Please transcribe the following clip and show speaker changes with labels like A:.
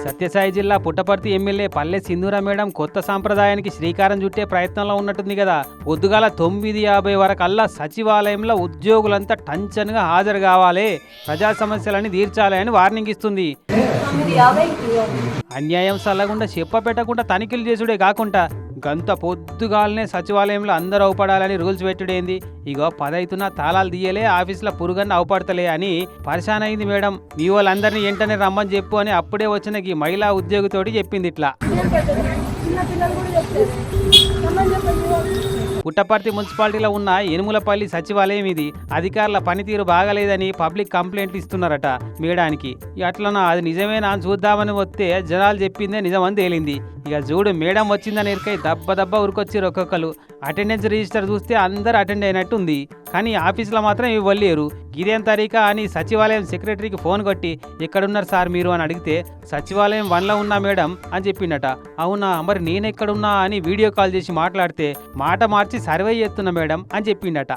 A: సత్యసాయి జిల్లా పుట్టపర్తి ఎమ్మెల్యే పల్లె సింధూర మేడం కొత్త సాంప్రదాయానికి శ్రీకారం చుట్టే ప్రయత్నంలో ఉన్నట్టుంది కదా. పొద్దుగాల 9:50 వరకల్లా సచివాలయంలో ఉద్యోగులంతా టంచన్గా హాజరు కావాలి, ప్రజా సమస్యలని తీర్చాలి అని వార్నింగ్ ఇస్తుంది. అన్యాయం సల్లగుండా చెప్పపెట్టకుండా తనిఖీలు చేసుడే కాకుండా గంత పొద్దుగాలనే సచివాలయంలో అందరూ అవపడాలని రూల్స్ పెట్టుడేంది. ఇగో 10 అవుతున్నా తాళాలు తీయలే, ఆఫీసులో పురుగన్న అవపడతలే అని పరిశాన్ అయింది మేడం. మీ వాళ్ళందరినీ వెంటనే రమ్మని చెప్పు అని అప్పుడే వచ్చిన ఈ మహిళా ఉద్యోగితోటి చెప్పింది ఇట్లా. పుట్టపర్తి మున్సిపాలిటీలో ఉన్న ఎనుములపల్లి సచివాలయం ఇది. అధికారుల పనితీరు బాగలేదని పబ్లిక్ కంప్లైంట్లు ఇస్తున్నారట మేడానికి. అట్లనా అది నిజమేనా అని చూద్దామని వస్తే జనాలు చెప్పిందే నిజమని తేలింది. ఇక చూడు మేడం వచ్చిందని ఎరికై దబ్బ ఉరికొచ్చారు ఒక్కొక్కరు. అటెండెన్స్ రిజిస్టర్ చూస్తే అందరు అటెండ్ అయినట్టు ఉంది, కానీ ఆఫీసులో మాత్రం ఇవ్వలేరు. ఇదేం తరీకా అని సచివాలయం సెక్రటరీకి ఫోన్ కొట్టి ఎక్కడున్నారు సార్ మీరు అని అడిగితే సచివాలయం 1లో ఉన్నా మేడం అని చెప్పిండట. అవునా మరి నేనెక్కడున్నా అని వీడియో కాల్ చేసి మాట్లాడితే మాట మార్చి సర్వే చేస్తున్నా మేడం అని చెప్పిండట.